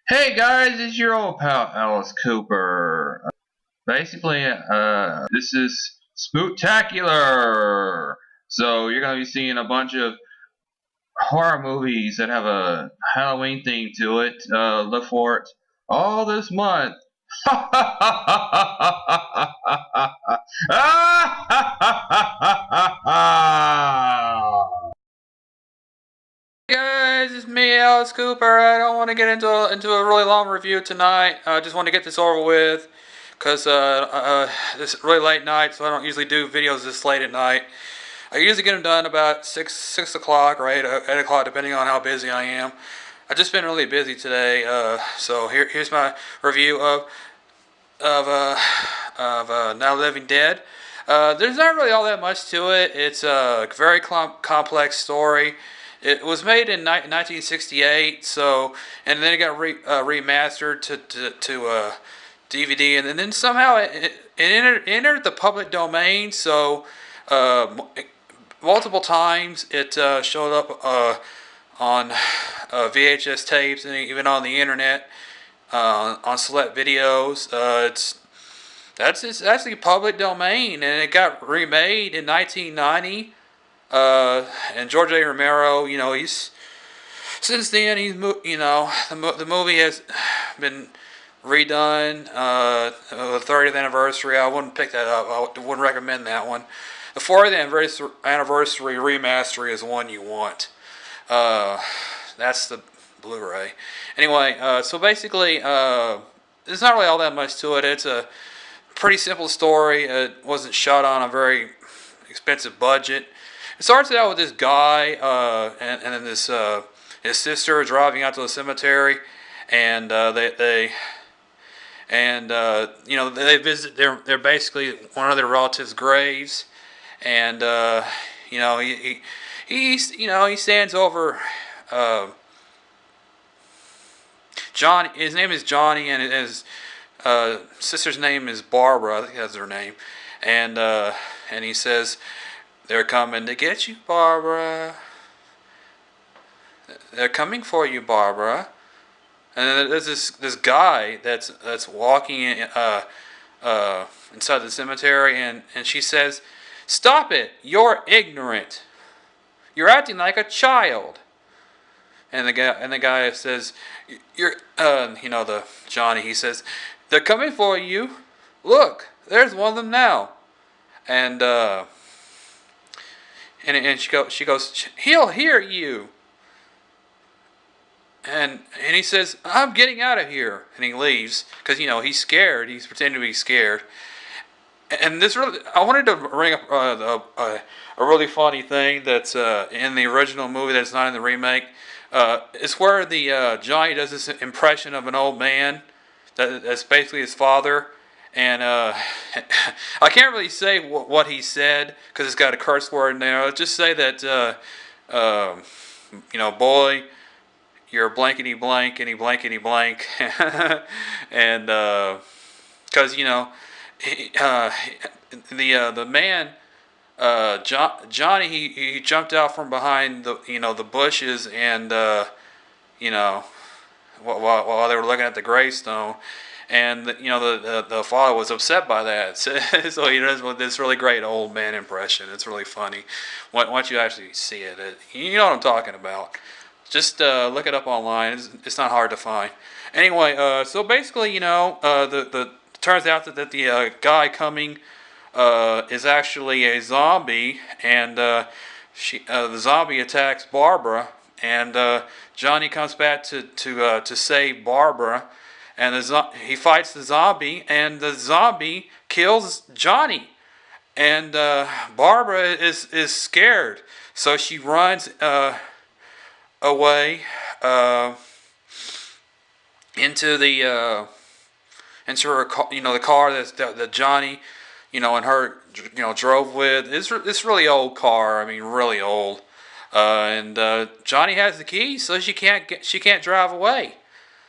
Hey guys, it's your old pal Alice Cooper. Basically, this is Spooktacular. So you're gonna be seeing a bunch of horror movies that have a Halloween theme to it. Look for it all this month. Hey guys, it's me, Alice Cooper. I don't want to get into a really long review tonight. I just want to get this over with, cause it's really late night, so I don't usually do videos this late at night. I usually get them done about six o'clock or 8 o'clock, depending on how busy I am. I've just been really busy today, so here's my review of uh, of Now Living Dead. There's not really all that much to it. It's a very complex story. It was made in 1968, so and then it got remastered to DVD, and then somehow it entered the public domain. So multiple times it showed up on VHS tapes and even on the internet on select videos. It's actually public domain, and it got remade in 1990. And George A. Romero, he's since then the movie has been redone. The 30th anniversary. I wouldn't pick that up. I wouldn't recommend that one. The 40th anniversary remaster is one you want. That's the Blu-ray. Anyway, so basically, there's not really all that much to it. It's a pretty simple story. It wasn't shot on a very expensive budget. It starts out with this guy and then this his sister driving out to the cemetery, and they visit they're basically one of their relatives' graves, and you know he stands over John. His name is Johnny, and his sister's name is Barbara. I think that's her name, and he says, "They're coming to get you, Barbara. They're coming for you, Barbara." And then there's this guy that's walking inside the cemetery, and she says, "Stop it! You're ignorant. You're acting like a child." And the guy says, "You're the Johnny." He says, "They're coming for you. Look, there's one of them now." And she goes, "He'll hear you." And he says, "I'm getting out of here," and he leaves because he's scared. He's pretending to be scared. And this really, I wanted to bring up a really funny thing that's in the original movie that's not in the remake. It's where the Johnny does this impression of an old man that's basically his father, and I can't really say what he said because it's got a curse word in there. I'll just say that boy, you're blankety blank, any blankety blank, and because the man Johnny he jumped out from behind the bushes, and while they were looking at the gravestone, and the father was upset by that. So he does this really great old man impression. It's really funny once you actually see it. You know what I'm talking about. Just look it up online. It's not hard to find. Anyway, so basically, the turns out that the guy coming is actually a zombie, and the zombie attacks Barbara, and Johnny comes back to save Barbara, and he fights the zombie, and the zombie kills Johnny, and Barbara is scared, so she runs away into her car, the car that Johnny, and her, drove with. It's really old car. I mean, really old. And Johnny has the keys, so she can't drive away.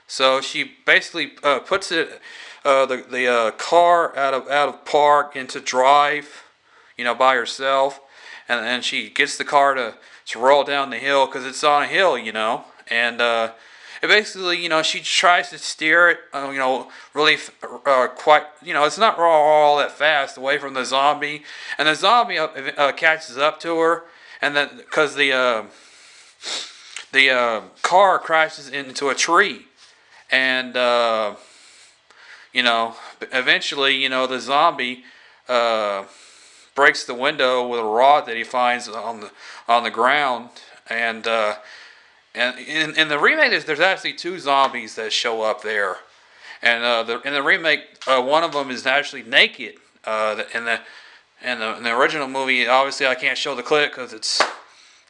So she basically puts the car out of park into drive, by herself, and she gets the car to roll down the hill because it's on a hill, and basically, she tries to steer it, really quite, it's not all that fast away from the zombie, and the zombie catches up to her, and then because the car crashes into a tree, and eventually, the zombie breaks the window with a rod that he finds on the ground, and in the remake, there's actually two zombies that show up there, and in the remake, one of them is actually naked. In the original movie, obviously I can't show the clip because it's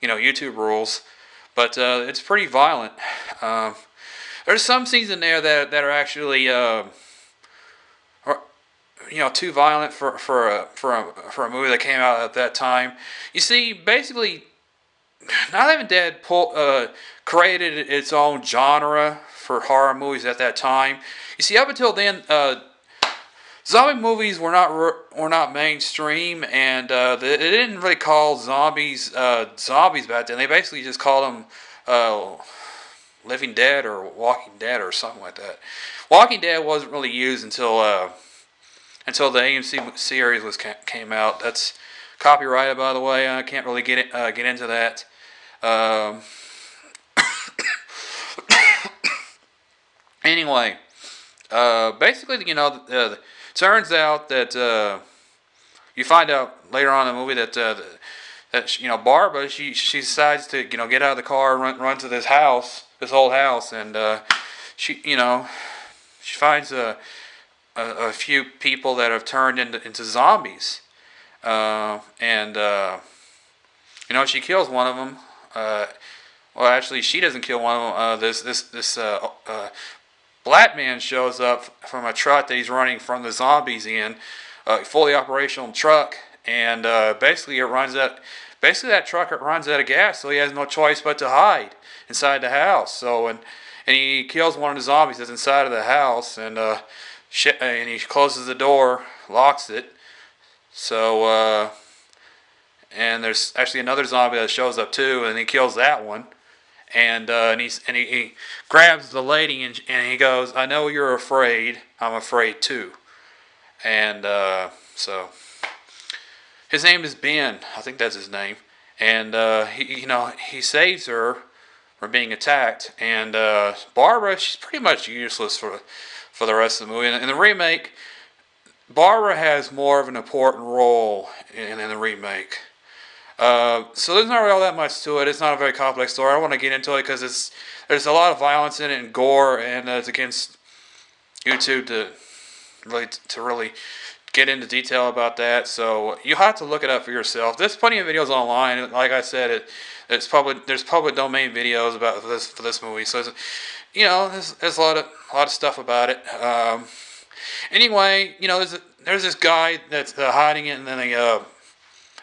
YouTube rules, but it's pretty violent. There's some scenes in there that are actually too violent for a movie that came out at that time. You see, basically, Not Even Dead created its own genre for horror movies at that time. You see, up until then, zombie movies were not mainstream, and they didn't really call zombies zombies back then. They basically just called them Living Dead or Walking Dead or something like that. Walking Dead wasn't really used until the AMC series came out. That's copyrighted, by the way. I can't really get into that. Anyway, basically, turns out that you find out later on in the movie that Barbara she decides to get out of the car and run to this old house, and she finds a few people that have turned into zombies, and she kills one of them. Well, actually, she doesn't kill one of them. This black man shows up from a truck that he's running from the zombies in, fully operational truck, and basically that truck runs out of gas, so he has no choice but to hide inside the house. So and he kills one of the zombies that's inside of the house, and he closes the door, locks it. So and there's actually another zombie that shows up too, and he kills that one. And he grabs the lady and he goes, "I know you're afraid. I'm afraid too." And so his name is Ben. I think that's his name. And he saves her from being attacked. And Barbara, she's pretty much useless for the rest of the movie. In the remake, Barbara has more of an important role in the remake. So there's not really all that much to it. It's not a very complex story. I don't want to get into it because there's a lot of violence in it and gore, and it's against YouTube to really get into detail about that. So you have to look it up for yourself. There's plenty of videos online. Like I said, there's public domain videos for this movie. So there's a lot of stuff about it. Anyway, there's this guy that's hiding it, and then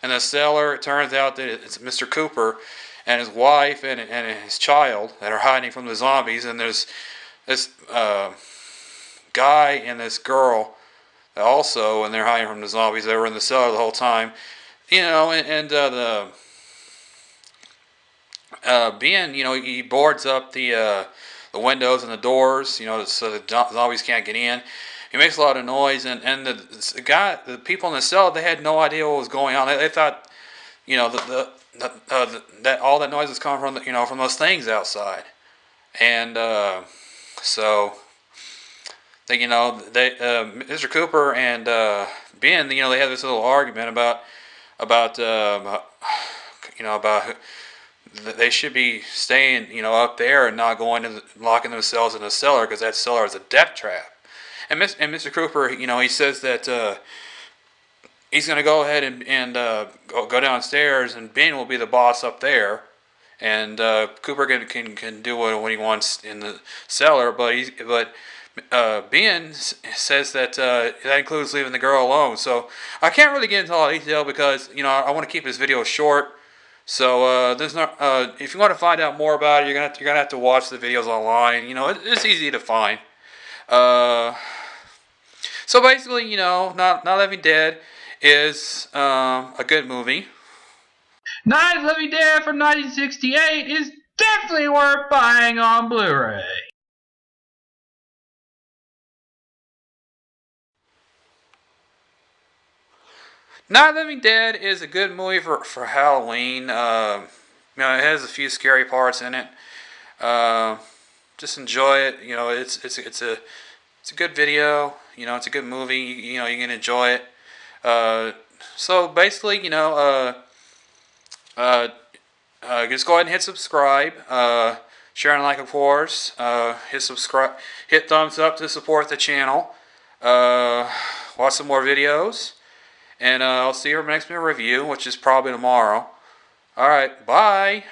in the cellar, it turns out that it's Mr. Cooper and his wife and his child that are hiding from the zombies. And there's this guy and this girl also, and they're hiding from the zombies. They were in the cellar the whole time. The Ben, he boards up the windows and the doors, so the zombies can't get in. He makes a lot of noise, and the people in the cell, they had no idea what was going on. They thought, that all that noise was coming from from those things outside, and so Mr. Cooper and Ben, they had this little argument about they should be staying up there and not locking themselves in the cellar, because that cellar is a death trap. And Mr. Cooper, he says that he's going to go ahead and go downstairs, and Ben will be the boss up there, and Cooper can do what he wants in the cellar. But Ben says that that includes leaving the girl alone. So I can't really get into all detail because I want to keep this video short. So there's not. If you want to find out more about it, you're gonna have to watch the videos online. It's easy to find. So basically, Not Living Dead is a good movie. Night of the Living Dead from 1968 is definitely worth buying on Blu-ray. Night of the Living Dead is a good movie for Halloween. It has a few scary parts in it. Uh, just enjoy it. It's a good video. It's a good movie. You can enjoy it. So basically, just go ahead and hit subscribe. Share and like, of course. Hit thumbs up to support the channel. Watch some more videos. And I'll see you in the next review, which is probably tomorrow. Alright, bye.